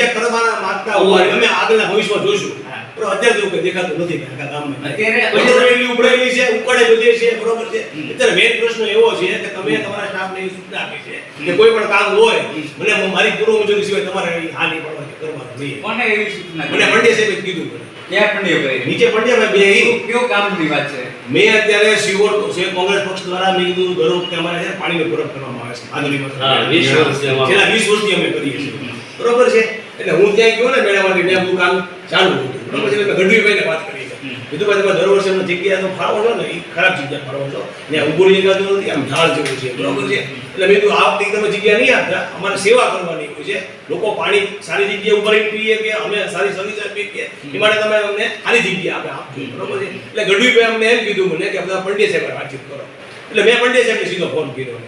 જે કરવાના માંગતા હોય અમે આગળના ભવિષ્યમાં જોઈશું. પણ અત્યારે તો કોઈ દેખાતું નથી કે આખા ગામમાં અત્યારે ઉપડેલી છે, ઉકળે બધે છે, બરોબર છે. અત્યારે મેઇન પ્રશ્ન એવો છે કે તમે તમારા સ્ટાફને એ સૂચના આપી છે કે કોઈ પણ કામ હોય મને મારી પૂર્વ મંજૂરી સિવાય તમારે આ નહીં પડવા કરવાનું નહીં. કોને એવી સૂચના? મને પંડ્યા સાહેબે કીધું. ક્યાં પંડ્યા ભાઈ? નીચે પંડ્યામાં બે કયો કામની વાત છે? મેં અત્યારે શિવોર છે કોંગ્રેસ પક્ષ દ્વારા મેં કીધું દર વખતે અમારે છે પાણીનો પૂરક કરવામાં આવે છે આદરણીમાં 20 વર્ષથી છેલ્લા 20 વર્ષથી અમે કરીએ છીએ, બરોબર છે. એટલે હું ત્યાં ગયો ને મેળામાંથી ત્યાં કામ ચાલુ હતું, બરોબર છે. એટલે ગઢવીભાઈને વાત કરી છે, કીધું ભાઈ તમે દર વર્ષે અમને જગ્યા તો ફાળવો છો ને, એ ખરાબ જગ્યા ફાળવો છો, ત્યાં ઊભું રહી જતું નથી, આમ ઝાડ જેવું છે, બરોબર છે. એટલે મેં કીધું આ વખતે તમે જગ્યા નહીં આપતા, અમારે સેવા કરવાની હોય છે, લોકો પાણી સારી જગ્યાએ ઉભા રહીને પીએ કે અમે સારી સર્વિસ આપીએ કે એ માટે તમે અમને સારી જગ્યા આપજો, બરોબર છે. એટલે ગઢવીભાઈ અમને એમ કીધું મને કે બધા પંડ્યા સાહેબ વાતચીત કરો. એટલે મેં પંડ્યા સાહેબને સીધો ફોન કર્યો.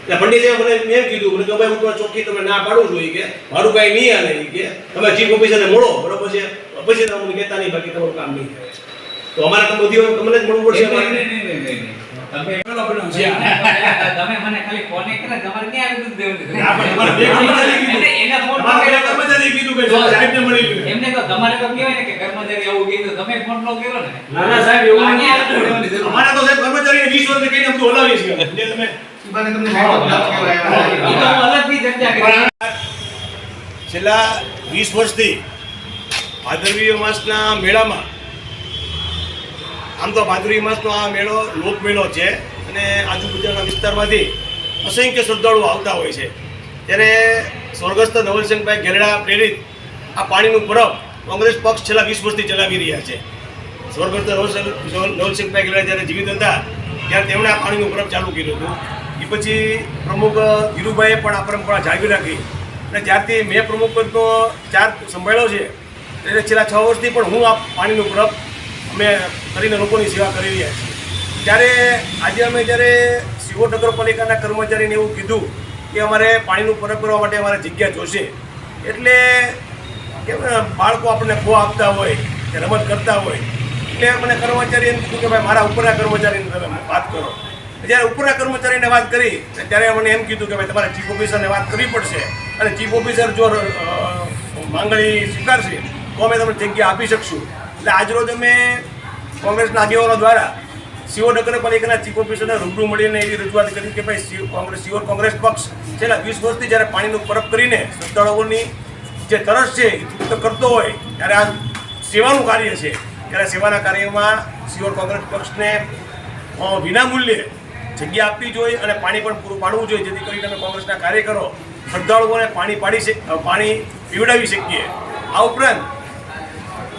એટલે પંડિત સાહેબ મને એમ કીધું મને કે ભાઈ હું તમારા ચોખ્ખી તમે ના પાડું છું કે મારું કાંઈ નહીં આને કે તમે ચીફ ઓફિસરને મળો, બરોબર છે, પછી તમને કહેતા નહીં બાકી તમારું કામ નહીં થાય. તો અમારે તો બધી તમને જ મળવું પડશે. તમે મને ખાલી ફોન કર્યા, તમારે ક્યાં આવી દેવું? એના ફોન કર્મચારી કીધું કે સાહેબને મળી ગયું. એમને તો તમારે તો કહેવાય ને કે કર્મચારી આવું કીધું, તમે ફોન નો કર્યો ને. ના ના સાહેબ એવું નહીં. અમારે તો સાહેબ કર્મચારીને 20 વર્ષ કહીને બધું હલાવીએ છીએ. છેલ્લા 20 વર્ષથી ભાદરવી માસના મેળામાં, આમ તો ભાદરવી માસનો આ મેળો લોકમેળો છે અને આજુબાજુના વિસ્તારમાંથી અસંખ્ય શ્રદ્ધાળુઓ આવતા હોય છે. ત્યારે સ્વર્ગસ્થ નવલસિંહભાઈ ગેરડા પ્રેરિત આ પાણીનું પરબ કોંગ્રેસ પક્ષ છેલ્લા 20 વર્ષથી ચલાવી રહ્યા છે. સ્વર્ગસ્થ નવલસિંહભાઈ ગેરડા જ્યારે જીવિત હતા ત્યારે તેમણે આ પાણીનું પરબ ચાલુ કર્યું હતું. એ પછી પ્રમુખ ધીરુભાઈએ પણ આ પરંપરા જાળવી રાખી અને જ્યારથી મેં પ્રમુખ પદનો ચાર્જ સંભાળ્યો છે એટલે છેલ્લા 6 વર્ષથી પણ હું આ પાણીનું પરબ અમે કરીને લોકોની સેવા કરી રહ્યા છીએ. ત્યારે આજે અમે જ્યારે શિહોર નગરપાલિકાના કર્મચારીને એવું કીધું કે અમારે પાણીનું પરબ કરવા માટે અમારે જગ્યા જોશે, એટલે કેમ બાળકો આપણને ખો આપતા હોય કે રમત કરતા હોય, એટલે મને કર્મચારી એમ કીધું કે ભાઈ મારા ઉપરના કર્મચારીને તમે વાત કરો. જ્યારે ઉપરના કર્મચારીને વાત કરી ત્યારે મને એમ કીધું કે ભાઈ તમારે ચીફ ઓફિસરને વાત કરવી પડશે અને ચીફ ઓફિસર જો માંગણી સ્વીકારશે તો અમે તમને જગ્યા આપી શકશું. એટલે આજરોજ અમે કોંગ્રેસના આગેવાનો દ્વારા શિહોર નગરપાલિકાના ચીફ ઓફિસરને રૂબરૂ મળીને એવી રજૂઆત કરી કે ભાઈ શિહોર કોંગ્રેસ પક્ષ છેલ્લા 20 વર્ષથી જ્યારે પાણીનું પરબ કરીને શ્રદ્ધાળુઓની જે તરસ છે એ કરતો હોય ત્યારે આ સેવાનું કાર્ય છે, ત્યારે સેવાના કાર્યમાં શિહોર કોંગ્રેસ પક્ષને વિનામૂલ્યે જગ્યા આપવી જોઈએ અને પાણી પણ પૂરું પાડવું જોઈએ, જેથી કરીને અમે કોંગ્રેસના કાર્યકરો શ્રદ્ધાળુઓને પાણી પીવડાવી શકીએ. આ ઉપરાંત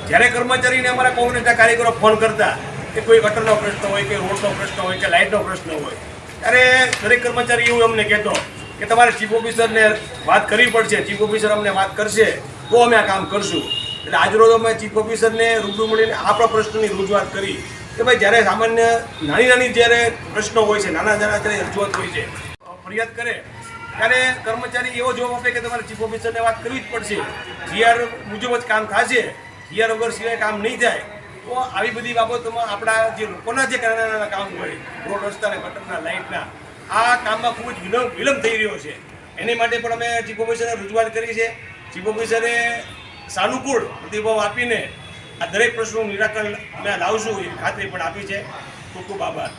જ્યારે કર્મચારીને અમારા કોંગ્રેસના કાર્યકરો ફોન કરતા કે કોઈ ગટરનો પ્રશ્ન હોય કે રોડનો પ્રશ્ન હોય કે લાઇટનો પ્રશ્ન હોય ત્યારે દરેક કર્મચારી એવું અમને કહેતો કે તમારે ચીફ ઓફિસરને વાત કરવી પડશે, ચીફ ઓફિસર અમને વાત કરશે તો અમે આ કામ કરશું. એટલે આજરોજ અમે ચીફ ઓફિસરને રૂબરૂ મળીને આપણા પ્રશ્નની રજૂઆત કરી કે ભાઈ જ્યારે સામાન્ય નાની જ્યારે પ્રશ્નો હોય છે, નાના જ્યારે રજૂઆત હોય છે, ફરિયાદ કરે ત્યારે કર્મચારી એવો જવાબ આપે કે તમારે ચીફ ઓફિસરને વાત કરવી જ પડશે, જીઆર મુજબ જ કામ થશે, જીઆર વગર સિવાય કામ નહીં થાય. તો આવી બધી બાબતોમાં આપણા જે લોકોના જે નાના કામ હોય, રોડ રસ્તા, ગટરના, લાઇટના, આ કામમાં ખૂબ જ વિલંબ થઈ રહ્યો છે. એની માટે પણ અમે ચીફ ઓફિસરને રજૂઆત કરી છે. ચીફ ઓફિસરે સાનુકૂળ પ્રતિભાવ આપીને આ દરેક પ્રશ્નોનું નિરાકરણ અમે લાવશું એવી ખાતરી પણ આપી છે. ખૂબ ખૂબ આભાર.